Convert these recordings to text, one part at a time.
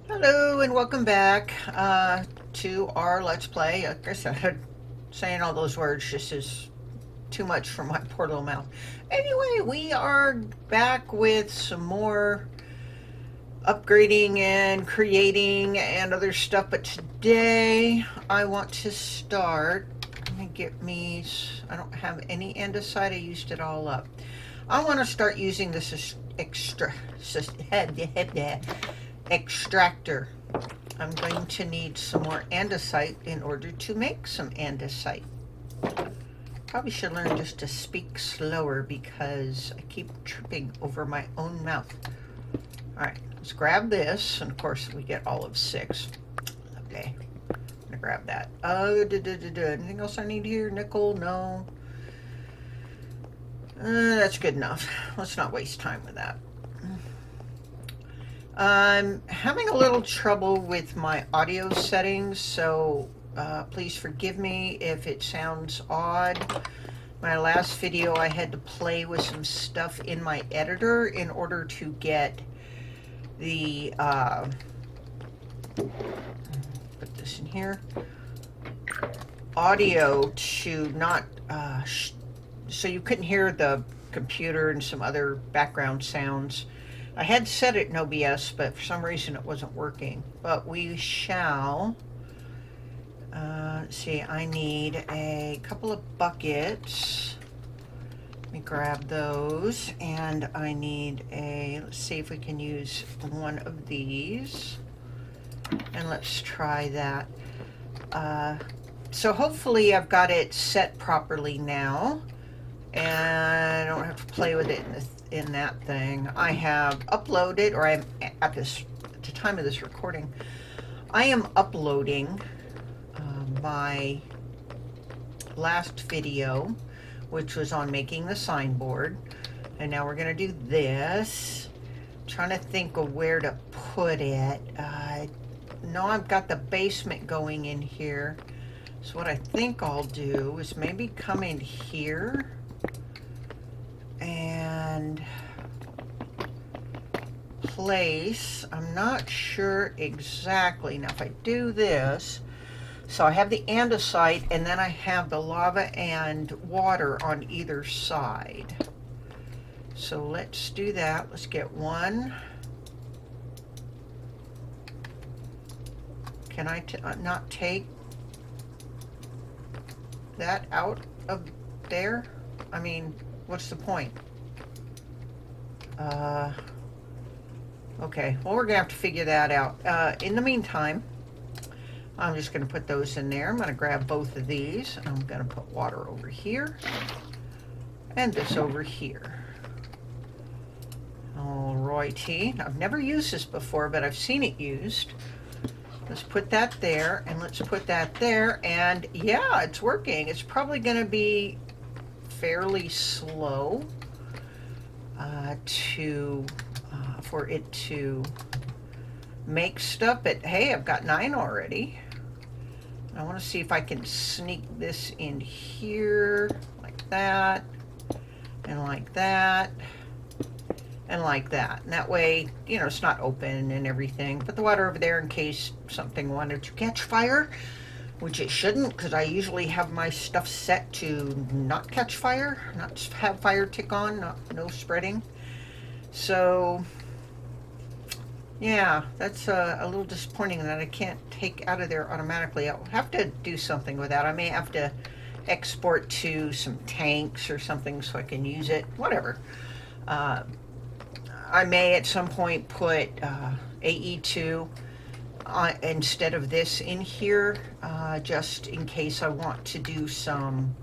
Hello and welcome back to our Let's Play. Like I said, saying all those words just is too much for my poor little mouth. Anyway, we are back with some more upgrading and creating and other stuff. But today I want to start. Let me get me. I don't have any andesite. I used it all up. I want to start using this extractor. I'm going to need some more andesite in order to make some andesite. Probably should learn just to speak slower because I keep tripping over my own mouth. All right, let's grab this, and of course we get all of 6. Okay, I'm gonna grab that. Anything else I need here? Nickel? No. That's good enough. Let's not waste time with that. I'm having a little trouble with my audio settings, so please forgive me if it sounds odd. My last video I had to play with some stuff in my editor in order to get the put this in here, audio to not so you couldn't hear the computer and some other background sounds. I had set it no BS, but for some reason it wasn't working. But we shall. Let's see, I need a couple of buckets. Let me grab those. And I need a, let's see if we can use one of these. And let's try that. So hopefully I've got it set properly now. And I don't have to play with it in that thing. I have uploaded, or I'm at the time of this recording, I am uploading my last video, which was on making the signboard, and now we're going to do this. I'm trying to think of where to put it. No, I've got the basement going in here, so what I think I'll do is maybe come in here and place, I'm not sure exactly. Now if I do this, so I have the andesite and then I have the lava and water on either side. So let's do that. Let's get one. Can I not take that out of there? I mean, what's the point? Okay, well, we're gonna have to figure that out. In the meantime, I'm just gonna put those in there. I'm gonna grab both of these. I'm gonna put water over here and this over here. Alrighty, I've never used this before, but I've seen it used. Let's put that there, and let's put that there, and yeah, it's working. It's probably gonna be fairly slow for it to make stuff, but hey, I've got 9 already. I want to see if I can sneak this in here like that, and like that, and like that. And that way, you know, it's not open and everything. Put the water over there in case something wanted to catch fire, which it shouldn't, because I usually have my stuff set to not catch fire, not have fire tick on, no spreading. So yeah, that's a little disappointing that I can't take out of there automatically. I'll have to do something with that. I may have to export to some tanks or something so I can use it, whatever. I may at some point put AE2 instead of this in here, just in case I want to do some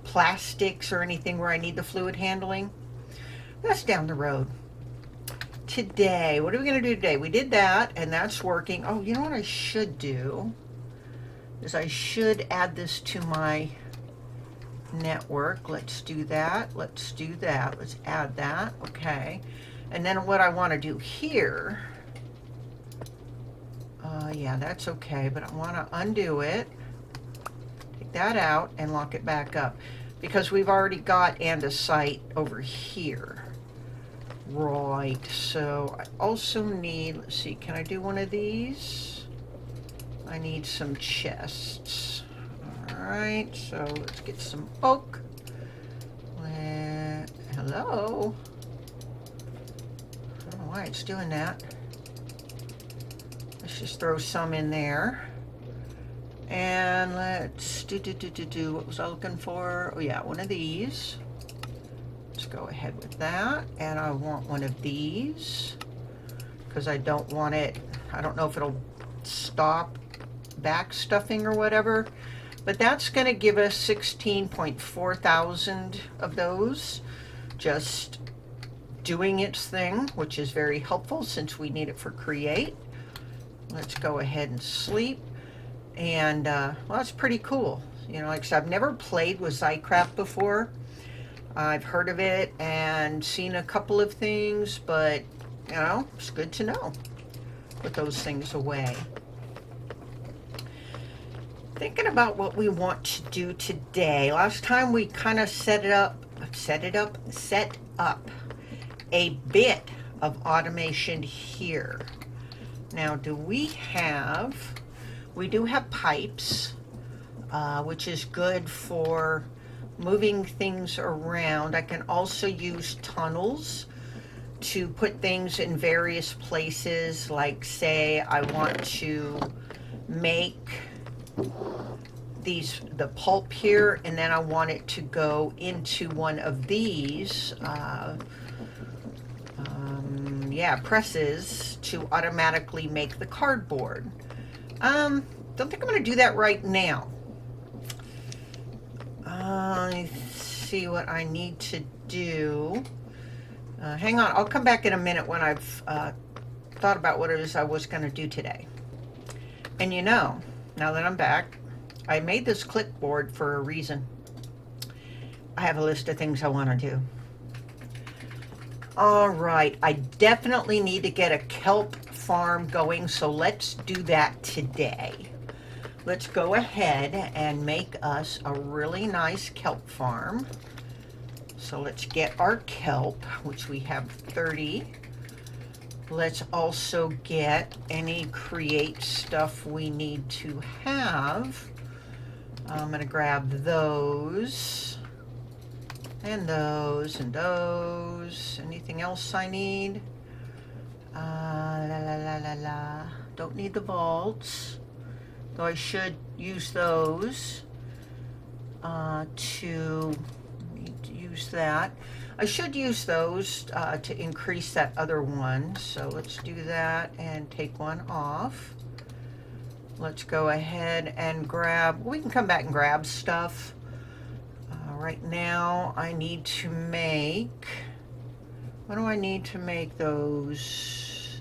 plastics or anything where I need the fluid handling. That's down the road. Today, what are we going to do today? We did that, and that's working. Oh, you know what I should do is I should add this to my network. Let's do that. Let's do that. Let's add that. Okay. And then what I want to do here, yeah, that's okay, but I want to undo it, take that out, and lock it back up, because we've already got andesite over here. Right, so I also need, let's see, can I do one of these? I need some chests. All right, so let's get some oak. Hello? I don't know why it's doing that. Let's just throw some in there. And let's do, what was I looking for? Oh yeah, one of these. Let's go ahead with that. And I want one of these because I don't want it, I don't know if it'll stop back stuffing or whatever, but that's going to give us 16.4 thousand of those just doing its thing, which is very helpful since we need it for create. Let's go ahead and sleep. And well, that's pretty cool. You know, like I said, I've never played with Zycraft before. I've heard of it and seen a couple of things, but you know, it's good to know. Put those things away. Thinking about what we want to do today. Last time we kind of set up a bit of automation here. Now, we do have pipes, which is good for moving things around. I can also use tunnels to put things in various places, like say I want to make the pulp here, and then I want it to go into one of these presses to automatically make the cardboard. Don't think I'm going to do that right now. Let's see what I need to do. Hang on, I'll come back in a minute when I've thought about what it is I was going to do today. And you know, now that I'm back, I made this clipboard for a reason. I have a list of things I want to do. All right, I definitely need to get a kelp farm going, so let's do that today. Let's go ahead and make us a really nice kelp farm. So let's get our kelp, which we have 30. Let's also get any create stuff we need to have. I'm going to grab those. And those and those. Anything else I need? Don't need the vaults. Though I should use those to use that. I should use those to increase that other one. So let's do that and take one off. Let's go ahead and grab, we can come back and grab stuff. Right now I need to make, what do I need to make these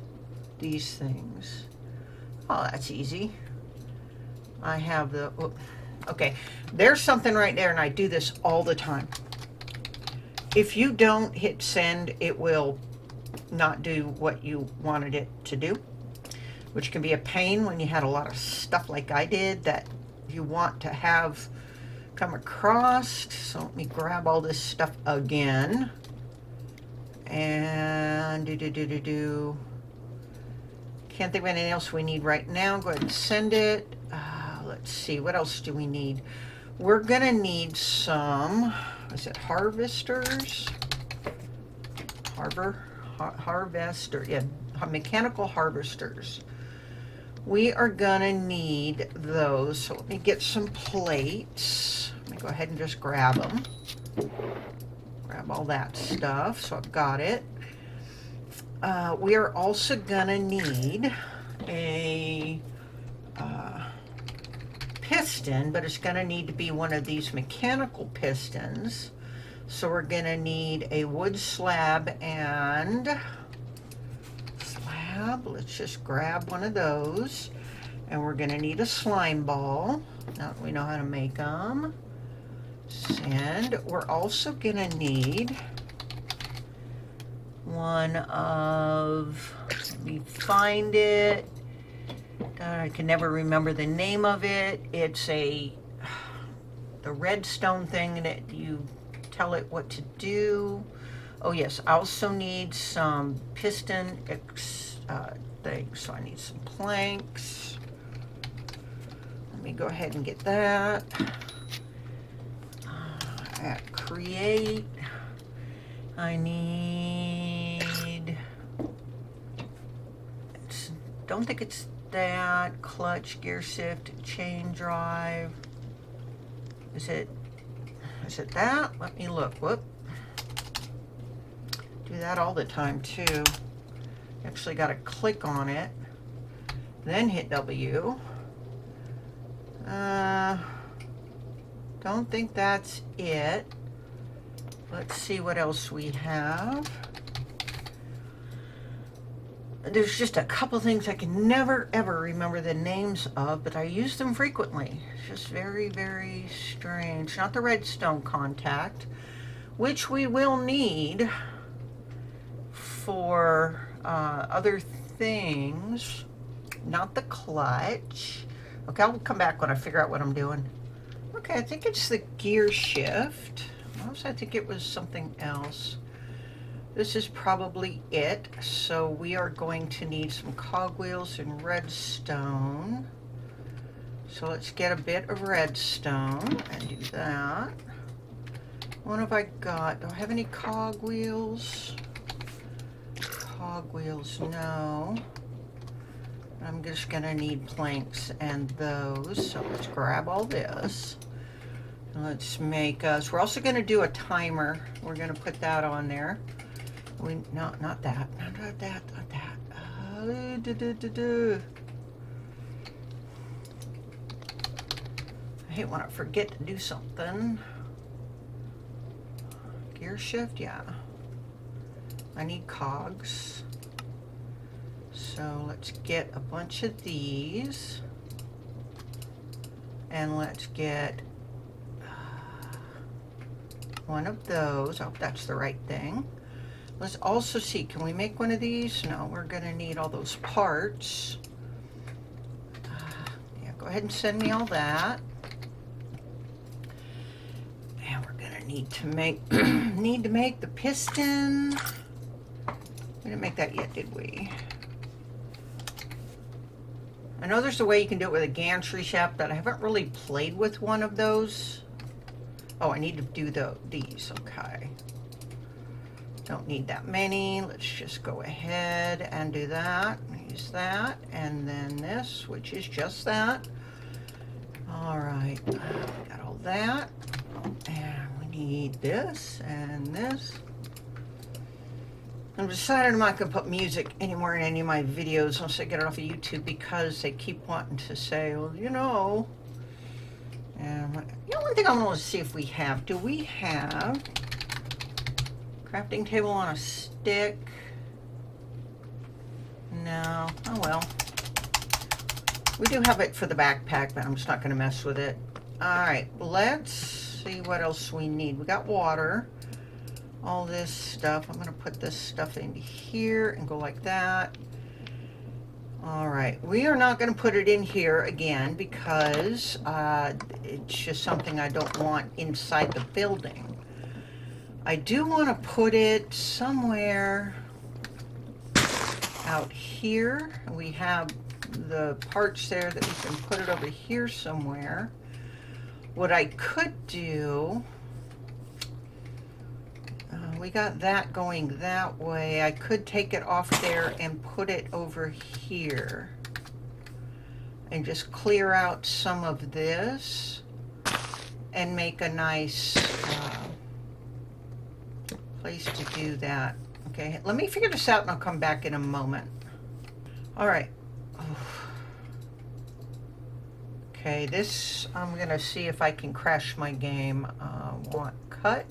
things? Oh, that's easy. I have the, okay, there's something right there, and I do this all the time. If you don't hit send, it will not do what you wanted it to do, which can be a pain when you had a lot of stuff like I did that you want to have come across. So let me grab all this stuff again. And can't think of anything else we need right now. Go ahead and send it. Let's see, what else do we need? We're gonna need some, is it harvesters? Harvester, yeah, mechanical harvesters. We are gonna need those. So let me get some plates. Let me go ahead and just grab them. Grab all that stuff, so I've got it. We are also gonna need a piston, but it's gonna need to be one of these mechanical pistons. So we're gonna need a wood slab and let's just grab one of those, and we're gonna need a slime ball. Now that we know how to make them. And we're also gonna need one of, let me find it. I can never remember the name of it. It's the redstone thing that you tell it what to do. Oh yes, I also need some piston things, so I need some planks. Let me go ahead and get that. At create, I need, don't think it's that, clutch, gear shift, chain drive. Is it that? Let me look. Whoop. Do that all the time too. Actually got to click on it, then hit W. Don't think that's it. Let's see what else we have. There's just a couple things I can never ever remember the names of, but I use them frequently. It's just very, very strange. Not the redstone contact, which we will need for other things. Not the clutch. Okay, I'll come back when I figure out what I'm doing. Okay, I think it's the gear shift. I think it was something else. This is probably it. So we are going to need some cogwheels and redstone. So let's get a bit of redstone and do that. What have I got? Do I have any cogwheels? Cogwheels, no. I'm just gonna need planks and those. So let's grab all this. Let's make us, we're also gonna do a timer. We're gonna put that on there. Not that. I hate when I forget to do something. Gear shift, yeah. I need cogs. So let's get a bunch of these. And let's get one of those. I hope that's the right thing. Let's also see, can we make one of these? No, we're gonna need all those parts. Yeah, go ahead and send me all that. And we're gonna need to make the piston. We didn't make that yet, did we? I know there's a way you can do it with a gantry shaft, but I haven't really played with one of those. Oh, I need to do these, okay. Don't need that many. Let's just go ahead and do that. Use that, and then this, which is just that. All right, got all that. And we need this and this. I've decided I'm not going to put music anywhere in any of my videos unless I get it off of YouTube because they keep wanting to say, well, you know. And one thing I want to see if we have, do we have crafting table on a stick? No. Oh well. We do have it for the backpack, but I'm just not going to mess with it. Alright, let's see what else we need. We got water. All this stuff. I'm going to put this stuff into here and go like that. Alright, we are not going to put it in here again because it's just something I don't want inside the building. I do want to put it somewhere out here. We have the parts there that we can put it over here somewhere. What I could do, we got that going that way. I could take it off there and put it over here and just clear out some of this and make a nice place to do that. Okay, let me figure this out and I'll come back in a moment. All right. Okay, this, I'm gonna see if I can crash my game. Want cut,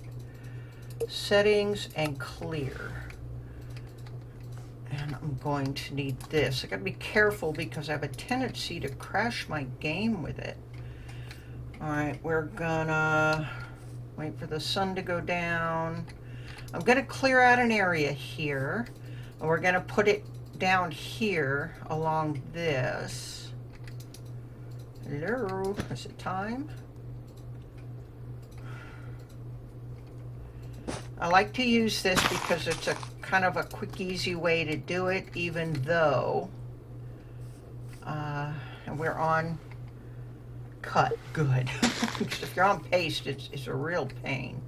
settings, and clear. And I'm going to need this. I gotta be careful because I have a tendency to crash my game with it. All right, we're gonna wait for the sun to go down. I'm gonna clear out an area here, and we're gonna put it down here along this. Hello, is it time? I like to use this because it's a kind of a quick, easy way to do it, even though, and we're on cut, good. Because if you're on paste, it's a real pain.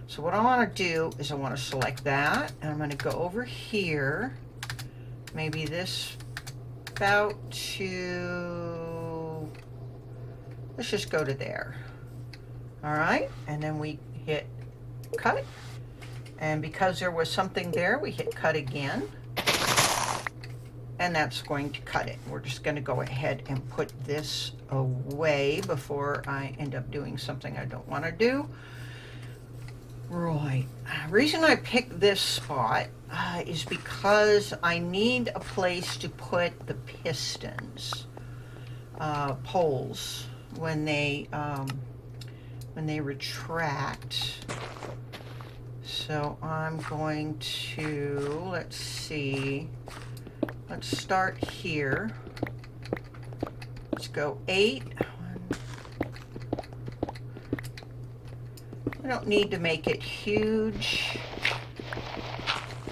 So what I want to do is I want to select that, and I'm going to go over here, maybe this about to, let's just go to there. All right, and then we hit cut, and because there was something there, we hit cut again, and that's going to cut it. We're just going to go ahead and put this away before I end up doing something I don't want to do. Right, reason I picked this spot is because I need a place to put the pistons, poles, when they retract. So I'm going to, let's see, let's start here. Let's go 8. We don't need to make it huge.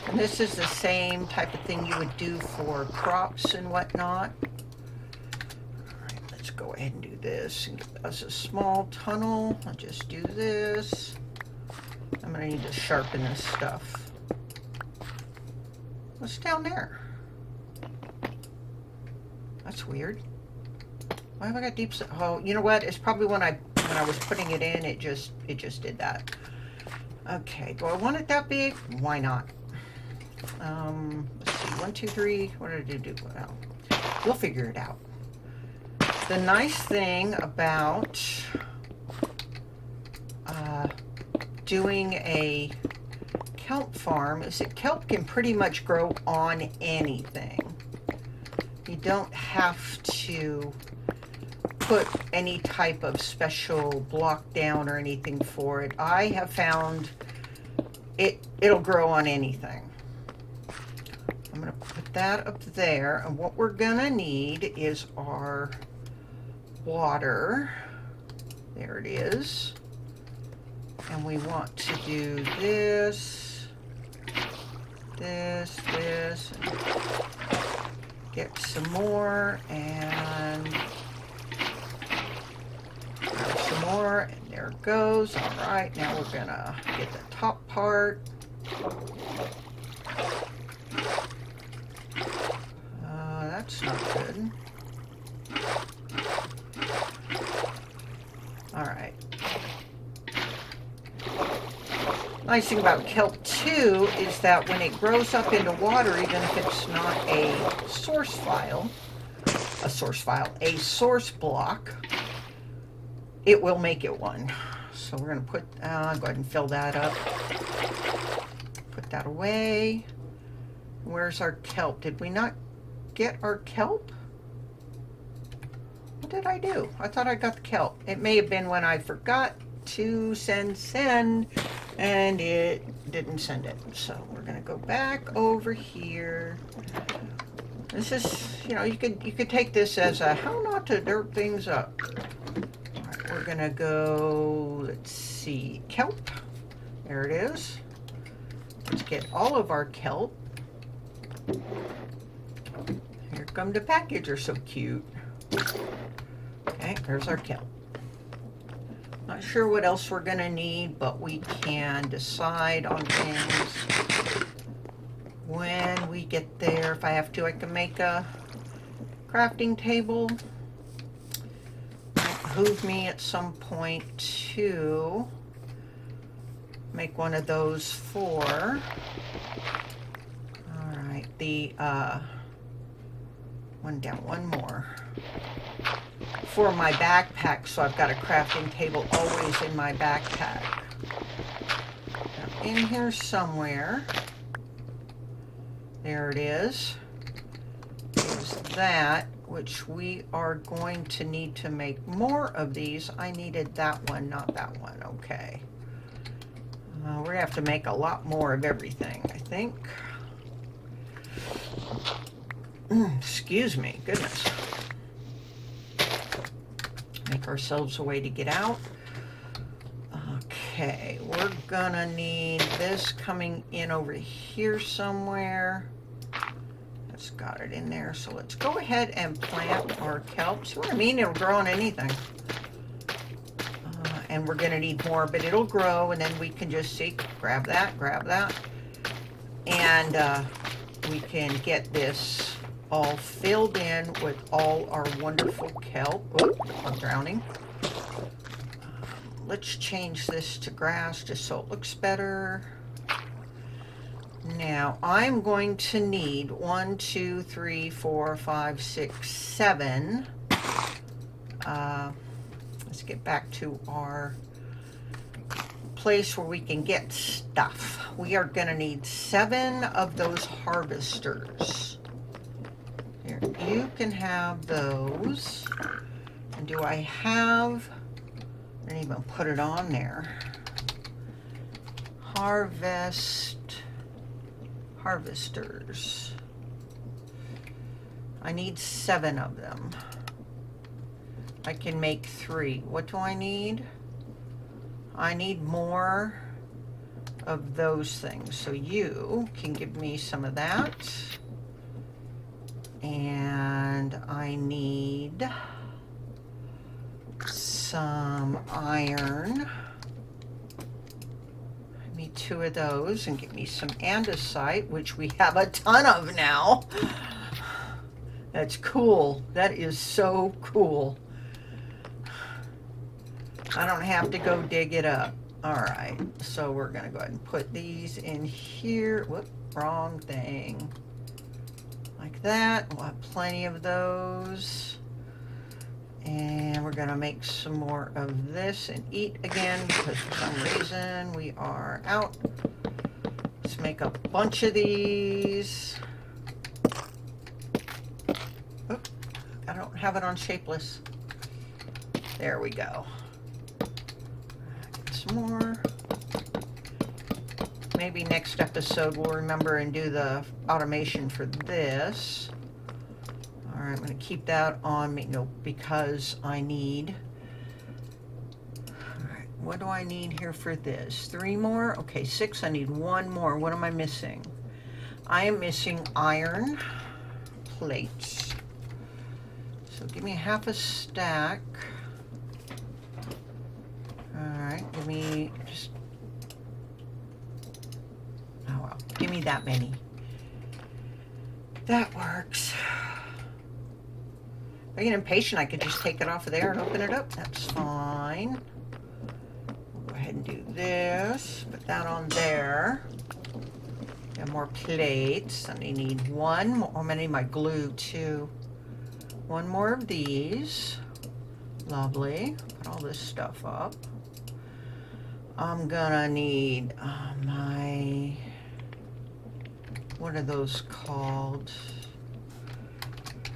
And this is the same type of thing you would do for crops and whatnot. All right, let's go ahead and do this and give us a small tunnel. I'll just do this. I'm gonna need to sharpen this stuff. What's down there? That's weird. Why have I got deep? Oh, you know what? It's probably when I was putting it in, it just did that. Okay, do I want it that big? Why not? Let's see, 1, 2, 3. What did I do? Well, we'll figure it out. The nice thing about doing a kelp farm is that kelp can pretty much grow on anything. You don't have to put any type of special block down or anything for it. I have found it'll grow on anything. I'm going to put that up there, and what we're going to need is our water. There it is. And we want to do this, and get some more, and grab some more, and there it goes. All right, now we're gonna get the top part. That's not good. All right. Nice thing about kelp too is that when it grows up into water, even if it's not a source block, it will make it one. So we're going to put, go ahead and fill that up. Put that away. Where's our kelp? Did we not get our kelp? What did I do? I thought I got the kelp. It may have been when I forgot to send, and it didn't send it. So we're going to go back over here. This is, you know, you could take this as a how not to dirt things up. All right, we're going to go, let's see, kelp. There it is. Let's get all of our kelp. Here come the package, are so cute. Okay, there's our kelp. Not sure what else we're gonna need, but we can decide on things when we get there. If I have to, I can make a crafting table. Might behoove me at some point to make one of those for, all right, the, one down, one more. For my backpack, so I've got a crafting table always in my backpack. Now, in here somewhere, there it is. There's that, which we are going to need to make more of these. I needed that one, not that one. Okay. We're gonna have to make a lot more of everything, I think. Excuse me, goodness. Make ourselves a way to get out. Okay, we're gonna need this coming in over here somewhere. That's got it in there, so let's go ahead and plant our kelp. See what I mean? It'll grow on anything. And we're gonna need more, but it'll grow, and then we can just see, grab that, and we can get this all filled in with all our wonderful kelp. Oop, I'm drowning. Let's change this to grass just so it looks better. Now I'm going to need 1, 2, 3, 4, 5, 6, 7. Let's get back to our place where we can get stuff. We are going to need 7 of those harvesters. Here, you can have those. And do I have... I didn't even put it on there. Harvesters. I need 7 of them. I can make 3. What do I need? I need more of those things. So you can give me some of that. And I need some iron. Give me 2 of those and give me some andesite, which we have a ton of now. That's cool. That is so cool. I don't have to go dig it up. All right, so we're gonna go ahead and put these in here. Whoop, wrong thing. Like that. We'll have plenty of those. And we're gonna make some more of this and eat again because for some reason we are out. Let's make a bunch of these. Oop, I don't have it on shapeless. There we go. Get some more. Maybe next episode we'll remember and do the automation for this. All right, I'm going to keep that on me, because I need, all right, what do I need here for this? 3 more? Okay, 6, I need 1 more. What am I missing? I am missing iron plates. So give me half a stack. All right, give me just, oh well, give me that many. That works. If I get impatient, I could just take it off of there and open it up. That's fine. We'll go ahead and do this. Put that on there. Got more plates. I need 1 more. I'm gonna need my glue too. 1 more of these. Lovely. Put all this stuff up. I'm gonna need my, what are those called?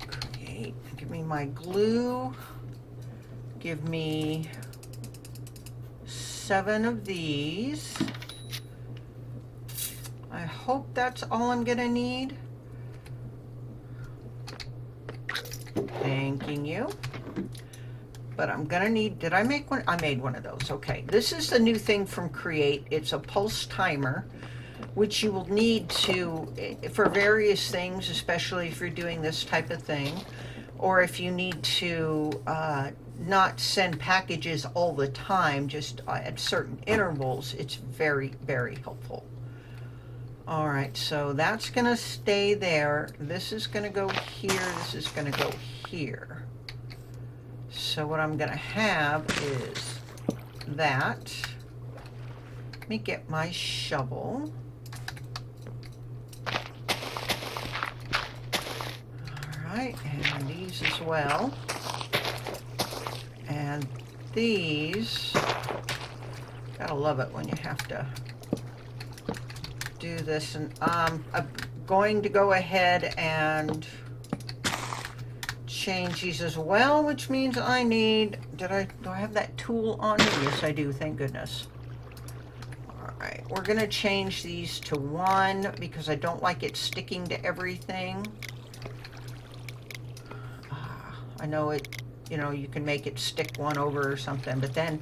Create. Give me my glue. Give me 7 of these. I hope that's all I'm gonna need. Thanking you. But I'm gonna need, did I make one? I made one of those. Okay, this is the new thing from Create. It's a pulse timer, which you will need to, for various things, especially if you're doing this type of thing, or if you need to not send packages all the time, just at certain intervals. It's very, very helpful. All right, so that's gonna stay there. This is gonna go here. This is gonna go here. So what I'm gonna have is that. Let me get my shovel. All right, and these as well. And these, gotta love it when you have to do this. And I'm going to go ahead and change these as well, which means I need, do I have that tool on me? Yes, I do, thank goodness. All right, we're gonna change these to 1 because I don't like it sticking to everything. I know it, you know, you can make it stick one over or something, but then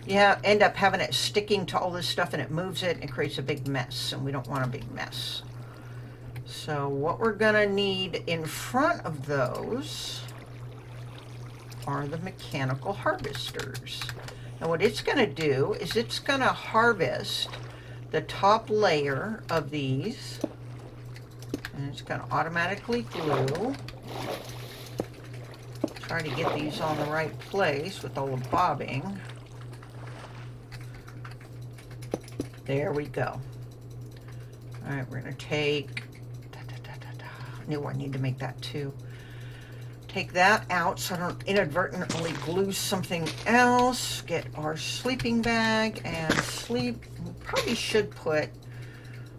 you end up having it sticking to all this stuff and it moves it and it creates a big mess, and we don't want a big mess. So what we're gonna need in front of those are the mechanical harvesters. And what it's gonna do is it's gonna harvest the top layer of these, and it's gonna automatically glue. Try to get these on the right place with all the bobbing. There we go. All right, we're gonna take, I knew I need to make that too. Take that out so I don't inadvertently glue something else. Get our sleeping bag and sleep. We probably should put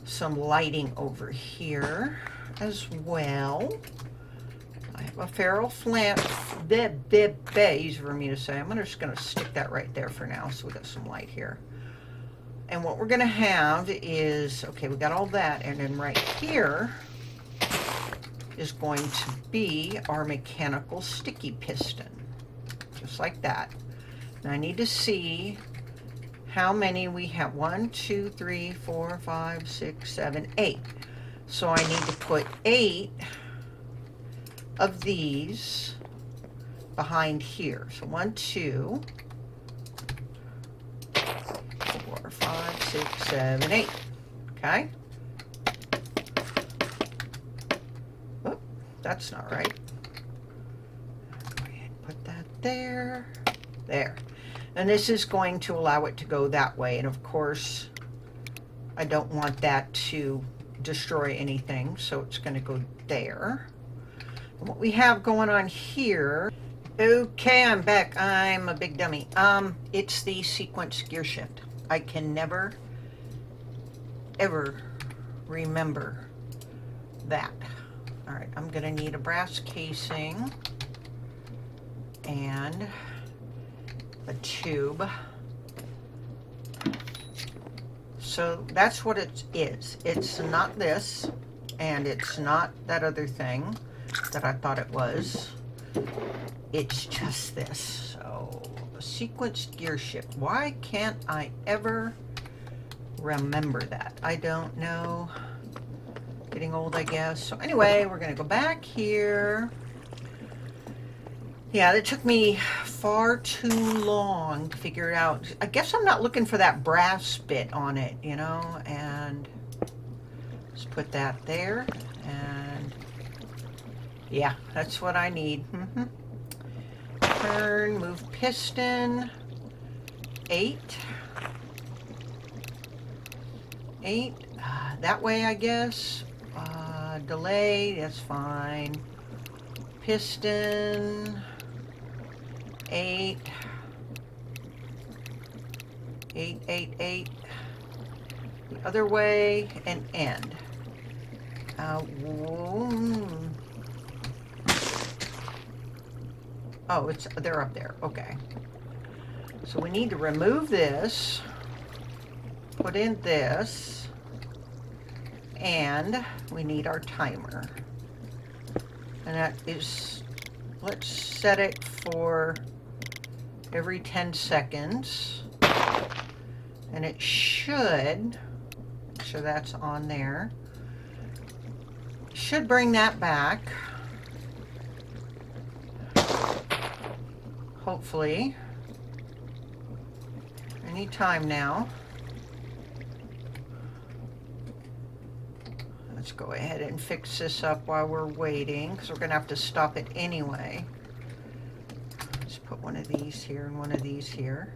some lighting over here as well. I have a ferrule lamp, easy for me to say. I'm just gonna stick that right there for now so we got some light here. And what we're gonna have is, okay, we got all that, and then right here is going to be our mechanical sticky piston, just like that. Now I need to see how many we have. 1, 2, 3, 4, 5, 6, 7, 8. So I need to put 8 of these behind here. So 1, 2, 4, 5, 6, 7, 8. Okay. Oh, that's not right. Go ahead and put that there. There. And this is going to allow it to go that way. And of course, I don't want that to destroy anything, so it's going to go there. And what we have going on here, okay, I'm back. I'm a big dummy. It's the sequence gear shift. I can never, ever remember that. All right, I'm gonna need a brass casing and a tube. So that's what it is. It's not this, and it's not that other thing that I thought it was. It's just this. So a sequenced gear shift. Why can't I ever remember that? I don't know. Getting old, I guess. So anyway, we're gonna go back here. Yeah, it took me far too long to figure it out. I guess I'm not looking for that brass bit on it, you know, and just put that there, and yeah, that's what I need. Turn, move piston, 8. That way, I guess. Delay, that's fine. Piston, 8. 8, 8, 8. The other way, and end. Oh, they're up there. Okay. So we need to remove this, put in this, and we need our timer. And that is, let's set it for every 10 seconds. And it should, so that's on there. Should bring that back. Hopefully. Any time now. Let's go ahead and fix this up while we're waiting, because we're going to have to stop it anyway. Let's put one of these here and one of these here.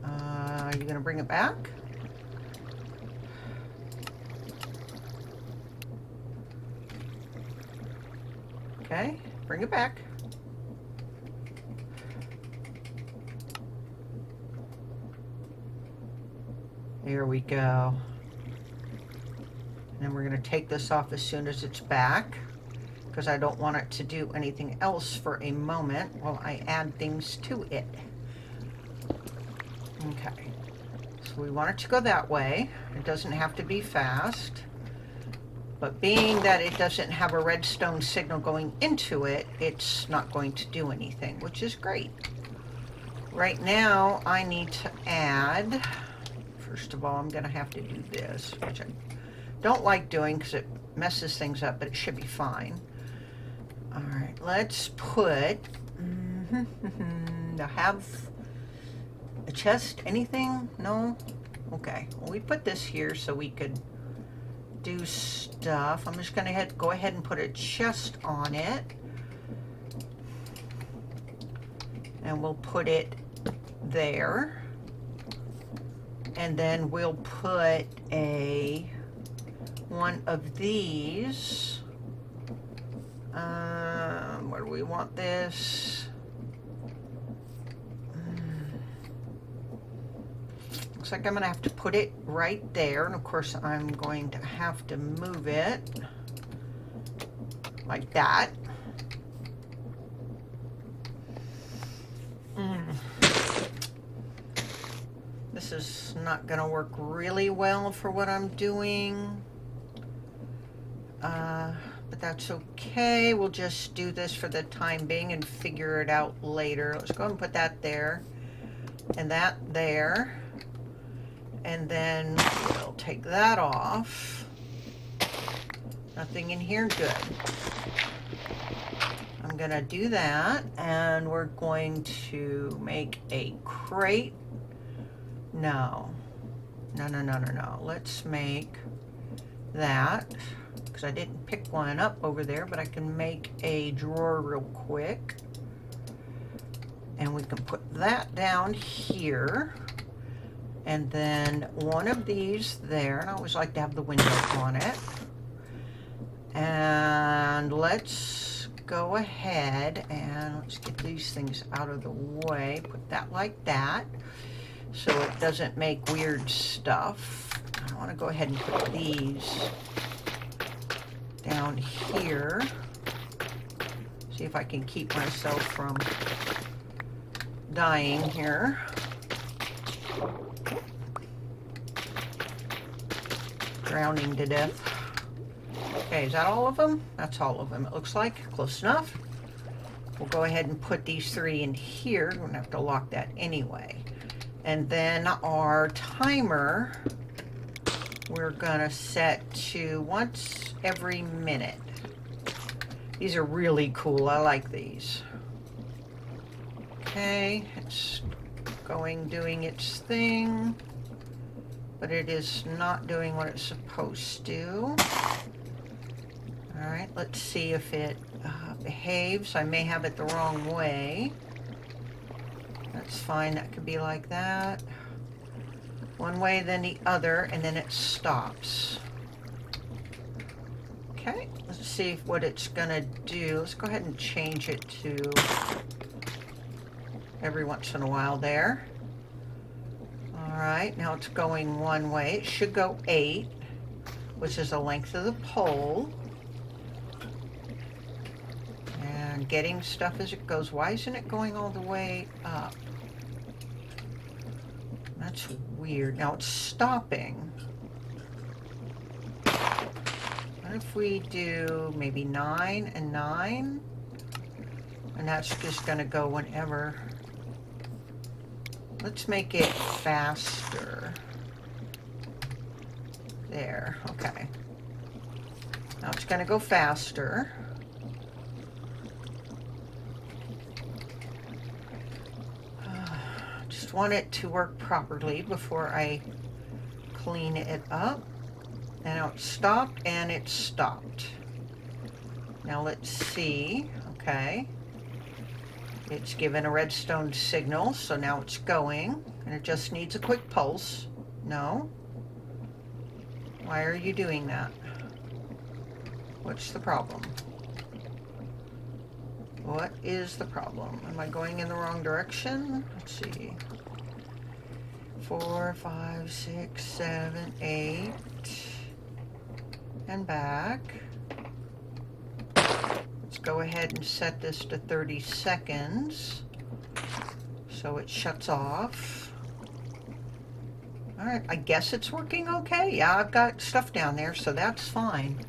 Are you going to bring it back? Okay, bring it back. There we go. And then we're going to take this off as soon as it's back, because I don't want it to do anything else for a moment while I add things to it. Okay, so we want it to go that way. It doesn't have to be fast, but being that it doesn't have a redstone signal going into it, it's not going to do anything, which is great. Right now, I need to add, first of all, I'm going to have to do this, which I don't like doing because it messes things up, but it should be fine. All right, let's put, now have a chest, anything? No? Okay, well, we put this here so we could do stuff. I'm just going to go ahead and put a chest on it. And we'll put it there. And then we'll put one of these. Where do we want this? Looks like I'm gonna have to put it right there. And of course I'm going to have to move it like that. This is not gonna work really well for what I'm doing. But that's okay. We'll just do this for the time being and figure it out later. Let's go ahead and put that there and that there. And then we'll take that off. Nothing in here, good. I'm gonna do that, and we're going to make a crate. No. Let's make that, because I didn't pick one up over there, but I can make a drawer real quick. And we can put that down here. And then one of these there, and I always like to have the window on it. And let's go ahead and let's get these things out of the way. Put that like that so it doesn't make weird stuff. I want to go ahead and put these down here. See if I can keep myself from dying here. Drowning to death. Okay, is that all of them? That's all of them, it looks like. Close enough. We'll go ahead and put these three in here. We're gonna have to lock that anyway. And then our timer, we're gonna set to once every minute. These are really cool, I like these. Okay, it's doing its thing, but it is not doing what it's supposed to. All right, let's see if it behaves. I may have it the wrong way. That's fine, that could be like that. One way, then the other, and then it stops. Okay, let's see what it's gonna do. Let's go ahead and change it to every once in a while there. All right, now it's going one way. It should go 8, which is the length of the pole. And getting stuff as it goes. Why isn't it going all the way up? That's weird. Now it's stopping. What if we do maybe 9 and 9? And that's just gonna go whenever. Let's make it faster. There, okay. Now it's gonna go faster. Just want it to work properly before I clean it up. And now it stopped, and it stopped. Now let's see, okay. It's given a redstone signal, so now it's going, and it just needs a quick pulse. No? Why are you doing that? What's the problem? What is the problem? Am I going in the wrong direction? Let's see. 4, 5, 6, 7, 8. And back. Let's go ahead and set this to 30 seconds. So it shuts off. All right, I guess it's working okay. Yeah, I've got stuff down there, so that's fine.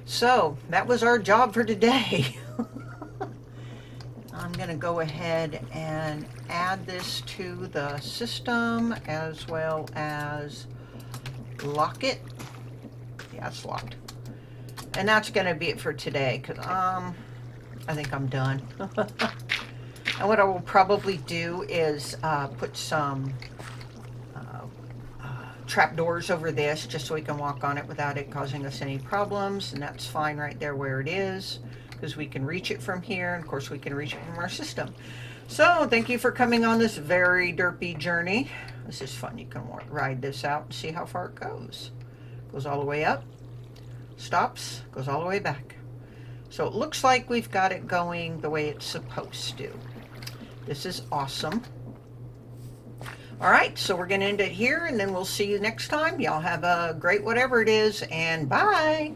So that was our job for today. going to go ahead and add this to the system as well as lock it. Yeah, it's locked. And that's going to be it for today because I think I'm done. And what I will probably do is put some trap doors over this just so we can walk on it without it causing us any problems. And that's fine right there where it is because we can reach it from here. And of course we can reach it from our system. So thank you for coming on this very derpy journey. This is fun. You can ride this out and see how far it goes. Goes all the way up, stops, goes all the way back. So it looks like we've got it going the way it's supposed to. This is awesome. All right, so we're going to end it here, and then we'll see you next time. Y'all have a great whatever it is, and bye.